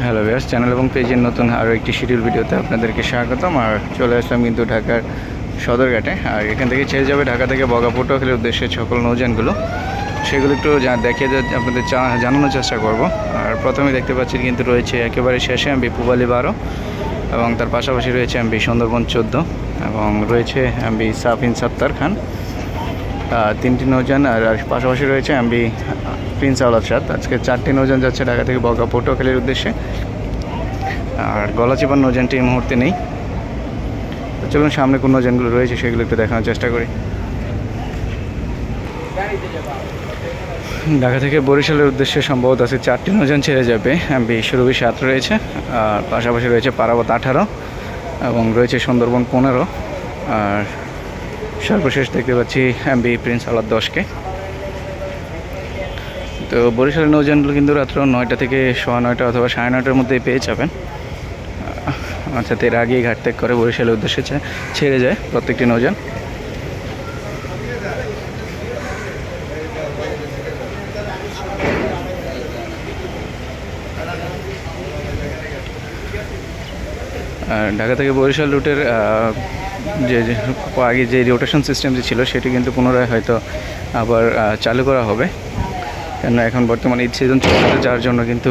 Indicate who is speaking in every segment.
Speaker 1: Hello viewers, channel এবং পেজের নতুন আরও একটি শিডিউল ভিডিওতে আপনাদেরকে স্বাগতম। আর চলে আসলাম কিন্তু ঢাকার সদরঘাটে। আর এখান থেকে ছেড়ে যাবে ঢাকা থেকে বগা পটুয়াখালীর উদ্দেশ্যে সকল নৌযানগুলো, সেগুলো একটু দেখিয়ে আপনাদের জানানোর চেষ্টা করব। আর প্রথমে দেখতে পাচ্ছি কিন্তু রয়েছে একেবারে শেষে এমবি পূবালী 12 এবং তার পাশাপাশি রয়েছে এমবি সুন্দরবন 14 এবং রয়েছে এমবি সাফিন সাত্তার খান, তিনটি নৌযান। আর পাশাপাশি রয়েছে এমবি প্রিন্স আওলাদ সাদ। আজকে 4টি নৌযান যাচ্ছে ঢাকা থেকে বগা পটুয়াখালীর উদ্দেশ্যে। আর গলাচিপার নৌযানটি এই মুহূর্তে নেই। তো চলুন সামনে কোন নৌযানগুলো রয়েছে সেগুলো একটু দেখানোর চেষ্টা করি। ঢাকা থেকে বরিশালের উদ্দেশ্যে সম্ভবত আছে 4টি নৌযান ছেড়ে যাবে। এমবি সুরভি 7 রয়েছে, আর পাশাপাশি রয়েছে পারাবত 18 এবং রয়েছে সুন্দরবন 15। আর সর্বশেষ দেখতে পাচ্ছি এমবি প্রিন্স আওলাদ 10কে। তো বরিশালের নৌযানগুলো কিন্তু রাত্র 9টা থেকে 9:15 অথবা 9:30টার মধ্যে পেয়ে যাবেন। অর্থাৎ এর আগেই ঘাট ত্যাগ করে বরিশালের উদ্দেশ্যে ছেড়ে যায় প্রত্যেকটি নৌযান। আর ঢাকা থেকে বরিশাল রুটের যে আগে যে রোটেশন সিস্টেমটি ছিল সেটি কিন্তু পুনরায় হয়তো আবার চালু করা হবে, কেন এখন বর্তমানে ঈদ সিজন চলছে, যার জন্য কিন্তু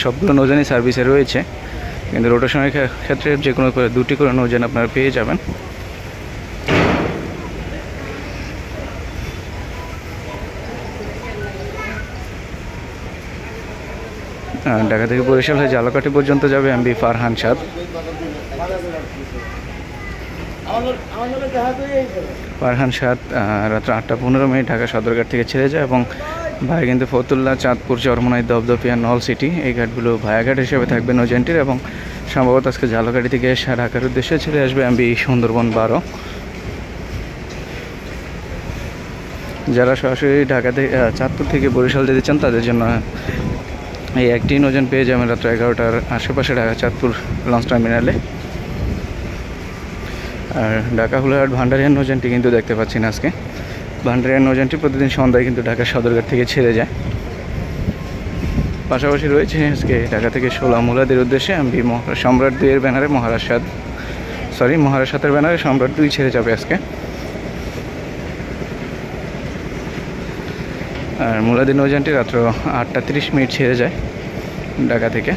Speaker 1: সবগুলো নৌযানই সার্ভিসে রয়েছে। কিন্তু রোটেশনের ক্ষেত্রে যে কোনো করে 2টি করে নৌযান আপনারা পেয়ে যাবেন। ঢাকা থেকে বরিশাল হয়ে ঝালকাঠি পর্যন্ত যাবে এমবি ফারহান সাদ। ফারহান সাদ রাত্র 8:15 ঢাকা সদরঘাট থেকে ছেড়ে যায় এবং ভাই কিন্তু ফতুল্লা, চাঁদপুর, চরমোনাই, দপদপিয়া, নল সিটি এই ঘাটগুলো ভায়াঘাট হিসেবে থাকবে নৌযানটির। এবং সম্ভবত আজকে ঝালকাঠি থেকে ঢাকার উদ্দেশ্যে ছেড়ে আসবে এমবি সুন্দরবন 12। যারা সরাসরি ঢাকা থেকে চাঁদপুর থেকে বরিশাল যেতে চান তাদের জন্য এই একটি নৌযান পেয়ে যাবেন রাত্র 11টার আশেপাশে ঢাকা চাঁদপুর লঞ্চ টার্মিনালে। আর ঢাকা হুলাহাট ভান্ডারিয়ার নৌযানটি কিন্তু দেখতে পাচ্ছি না আজকে। ভান্ডারিয়ার নৌযানটি প্রতিদিন সন্ধ্যায় কিন্তু ঢাকা সদরঘাট থেকে ছেড়ে যায়। পাশাপাশি রয়েছে আজকে ঢাকা থেকে শোলা মুলাদের উদ্দেশ্যে এমবি সম্রাট 2 এর ব্যানারে মহারাজ সাতের ব্যানারে সম্রাট 2 ছেড়ে যাবে আজকে। আর মুলাদি নৌযানটি রাত্র 8:30 ছেড়ে যায় ঢাকা থেকে।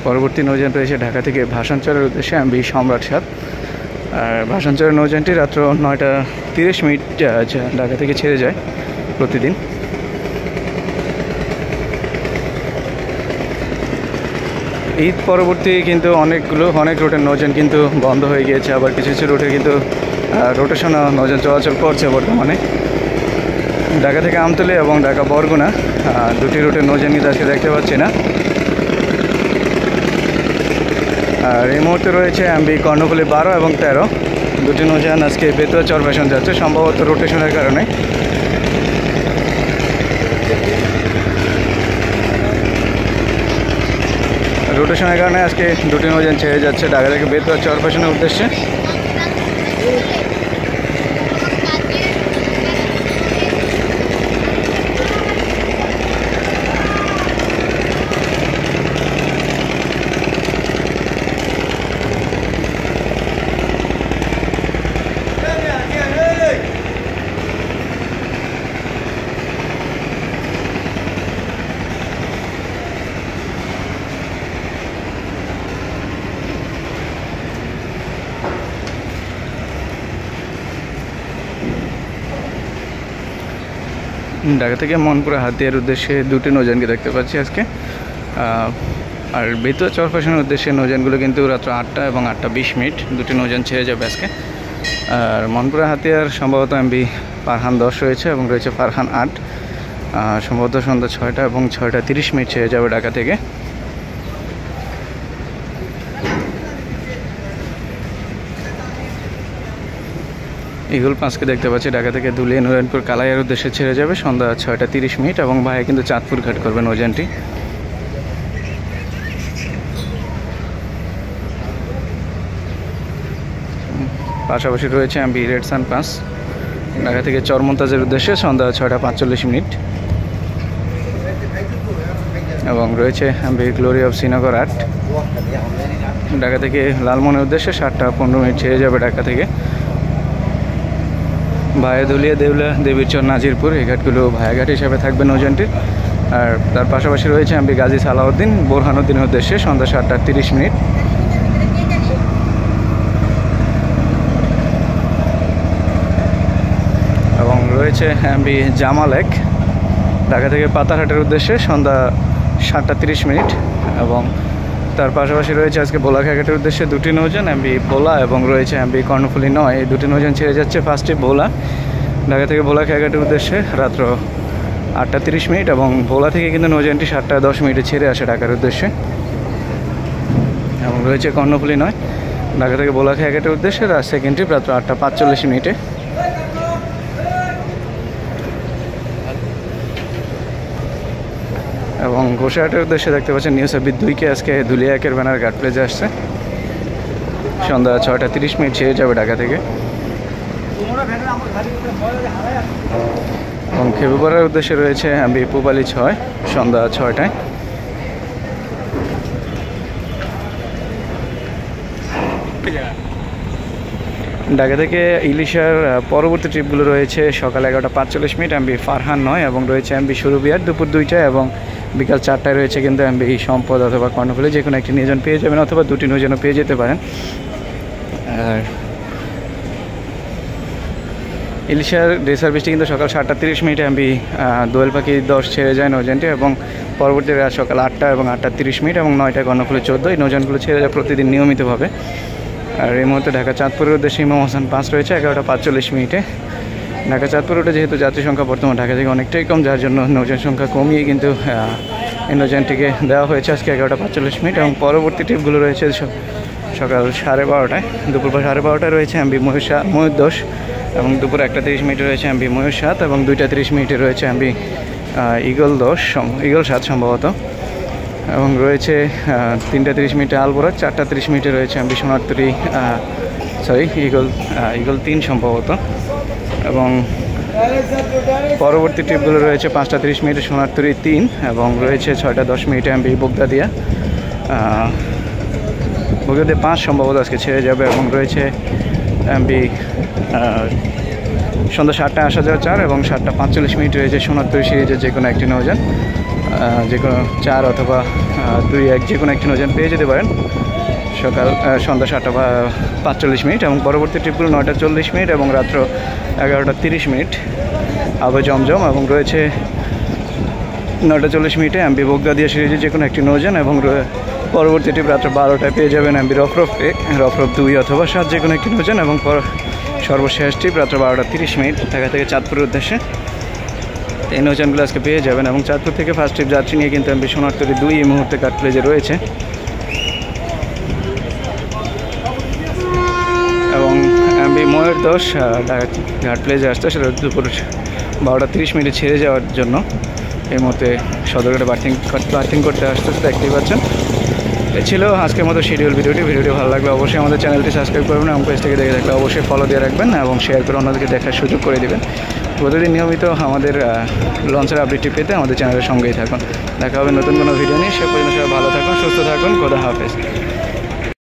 Speaker 1: পরবর্তী নৌযান রয়েছে ঢাকা থেকে ভাসানচরের উদ্দেশ্যে এমবি সম্রাট 7। আর ভাসানচরের নৌযানটি রাত্র 9:30 ঢাকা থেকে ছেড়ে যায় প্রতিদিন। ঈদ পরবর্তী কিন্তু অনেক রুটের নৌযান কিন্তু বন্ধ হয়ে গিয়েছে, আবার কিছু কিছু রুটে কিন্তু রোটেশনও নৌযান চলাচল করছে বর্তমানে। ঢাকা থেকে আমতলী এবং ঢাকা বরগুনা 2টি রুটের নৌযান কিন্তু আজকে দেখতে পাচ্ছি না। আর এই মুহূর্তে রয়েছে এমবি কর্ণফুলী 12 এবং 13, 2টি নৌযান আজকে বেতুয়া চর ফ্যাশন যাচ্ছে, সম্ভবত রোটেশনের কারণে। রোটেশনের কারণে আজকে 2টি নৌযান ছেড়ে যাচ্ছে ঢাকা থেকে বেতুয়া চর ফ্যাশনের উদ্দেশ্যে। ঢাকা থেকে মনপুরা হাতিয়ার উদ্দেশ্যে 2টি নৌযানকে দেখতে পাচ্ছি আজকে। আর বেতুয়া চর ফ্যাশনের উদ্দেশ্যে নৌযানগুলো কিন্তু রাত্র 8টা এবং 8:20 2টি নৌযান ছেড়ে যাবে আজকে। আর মনপুরা হাতিয়ার সম্ভবত এমবি ফারহান 10 রয়েছে এবং রয়েছে ফারহান 8, সম্ভবত সন্ধ্যা 6টা এবং 6:30 ছেড়ে যাবে ঢাকা থেকে। ইগল 5কে দেখতে পাচ্ছি ঢাকা থেকে দুলিয়া নুরানপুর কালাইয়ের উদ্দেশ্যে ছেড়ে যাবে সন্ধ্যা 6:30 এবং ভাইয়া কিন্তু চাঁদপুর ঘাট করবে নৌযানটি। পাশাপাশি রয়েছে এমবি রেড সান 5 ঢাকা থেকে চরমন্তাজের উদ্দেশ্যে সন্ধ্যা 6:45। এবং রয়েছে MV glory of Srinagar 8 Dhaka থেকে লালমনের উদ্দেশ্যে 7:15 ছেড়ে যাবে ঢাকা থেকে। ভায়াদুলিয়া, দেউলা, দেবীরচর, নাজিরপুর এই ঘাটগুলো ভায়াঘাট হিসাবে থাকবে নৌযানটির। আর তার পাশাপাশি রয়েছে এমভি গাজী সালাউদ্দিন বোরহানুদ্দিনের উদ্দেশ্যে সন্ধ্যা 7:30। এবং রয়েছে এমভি জামালেক ঢাকা থেকে পাতারহাটের উদ্দেশ্যে সন্ধ্যা 7:30। এবং তার পাশাপাশি রয়েছে আজকে ভোলাঘাটের উদ্দেশ্যে দুটি নৌযান এমভি ভোলা এবং রয়েছে এমভি কর্ণফুলী 9। এই দুটি নৌযান ছেড়ে যাচ্ছে। ফার্স্টে ভোলা ঢাকা থেকে ভোলাঘাটের উদ্দেশ্যে রাত্র 8:30 এবং ভোলা থেকে কিন্তু নৌযানটি 7:10 ছেড়ে আসে ঢাকার উদ্দেশ্যে। এবং রয়েছে কর্ণফুলী 9 ঢাকা থেকে ভোলাঘাটের উদ্দেশ্যে সেকেন্ড ট্রিপ রাত্র 8:45। এবং ঘোষাহাটের উদ্দেশ্যে দেখতে পাচ্ছেন নিউ সাব্বির 2 আজকে দুলিয়া 1-এর ব্যানার ঘাট প্লেজে আসছে সন্ধ্যা 6:30 ছেড়ে যাবে ঢাকা থেকে। এবং খেপুপাড়ার উদ্দেশ্যে রয়েছে এমভি পুবালি 6 সন্ধ্যা 6টায়। ঢাকা থেকে ইলিশার পরবর্তী ট্রিপগুলো রয়েছে সকাল 11:45 এমভি ফারহান 9 এবং রয়েছে এমভি সুরবিয়ার দুপুর 2টায় এবং বিকাল 4টায় রয়েছে কিন্তু এমভি সম্পদ অথবা কর্ণফুলী যে কোনো একটি নৌযান পেয়ে যাবেন অথবা দুটি নৌযানও পেয়ে যেতে পারেন। আর ইলিশার ডে সার্ভিসটি কিন্তু সকাল 7:30 এমভি দোয়েল পাখি 10 ছেড়ে যায় নৌযানটি এবং পরবর্তী রাত সকাল 8টা এবং 8:30 এবং 9টায় কর্ণফুলী 14। এই নৌযানগুলো ছেড়ে যায় প্রতিদিন নিয়মিতভাবে। আর এই মুহূর্তে ঢাকা চাঁদপুরের উদ্দেশ্যে ইমাম হোসেন 5 রয়েছে 11:45। ঢাকা চাঁদপুর রুটে যেহেতু যাত্রী সংখ্যা বর্তমান ঢাকা থেকে অনেকটাই কম, যার জন্য নৌযান সংখ্যা কমিয়ে কিন্তু এই নৌযানটিকে দেওয়া হয়েছে আজকে 11:45 এবং পরবর্তী ট্রিপগুলো রয়েছে সকাল 12:30টায়। দুপুর 12:30টায় রয়েছে এমভি ময়ূর 10 এবং দুপুর 1:30 রয়েছে এমভি ময়ূর 7 এবং 2:30 রয়েছে এমভি ইগল 7 সম্ভবত। এবং রয়েছে 3:30 আলবোরা, 4:30 রয়েছে এমভি সোনারতরী ইগল 3 সম্ভবত। এবং পরবর্তী ট্রিপগুলো রয়েছে 5:30 সোনারতরী 3 এবং রয়েছে 6:10 এমভি বগদাদিয়া 5 সম্ভবত আজকে ছেড়ে যাবে। এবং রয়েছে এমভি সন্ধ্যা 7টায় আসা যাওয়া 4 এবং 7:45 রয়েছে সোনারতরী সিরিজের যে কোনো একটি নৌযান, যে কোনো 4 অথবা 2-1 যে কোনো একটি নৌযান পেয়ে যেতে পারেন সকাল সন্ধ্যা 7:45 এবং পরবর্তী ট্রিপগুলো 9:40 এবং রাত্র 11:30 আবু জমজম। এবং রয়েছে 9:40 এমভি বগদাদিয়া সিরিজের যে কোনো একটি নৌযান এবং পরবর্তী ট্রিপ রাত্র 12টায় পেয়ে যাবেন এমভি রফরফ 2 অথবা 7 যে কোনো একটি নৌযান এবং সর্বশেষ ট্রিপ রাত্র 12:30 ঢাকা থেকে চাঁদপুরের উদ্দেশ্যে। এই নৌযানগুলো আজকে পেয়ে যাবেন। এবং চাঁদপুর থেকে ফার্স্ট ট্রিপ যাত্রী নিয়ে কিন্তু এমভি সোনারতরী 2 এই মুহূর্তে ঘাট প্লেজে রয়েছে। এবং এমভি ময়ূর 10 ঘাট প্লেজে আসছে, সেটা দুপুর 12:30 ছেড়ে যাওয়ার জন্য এই মুহূর্তে সদরঘাটে বার্থিং করতে আসতেছে, দেখতেই পাচ্ছেন। এ ছিল আজকের মতো শিডিউল ভিডিওটি ভালো লাগলে অবশ্যই আমাদের চ্যানেলটি সাবস্ক্রাইব করবেন এবং পেজ থেকে দেখে থাকলে অবশ্যই ফলো দিয়ে রাখবেন এবং শেয়ার করে অন্যদেরকে দেখার সুযোগ করে দেবেন। প্রতিদিন নিয়মিত আমাদের লঞ্চের আপডেটটি পেতে আমাদের চ্যানেলের সঙ্গেই থাকুন। দেখা হবে নতুন কোনো ভিডিও নিয়ে। সে পর্যন্ত সবাই ভালো থাকুন, সুস্থ থাকুন, খোদা হাফেজ।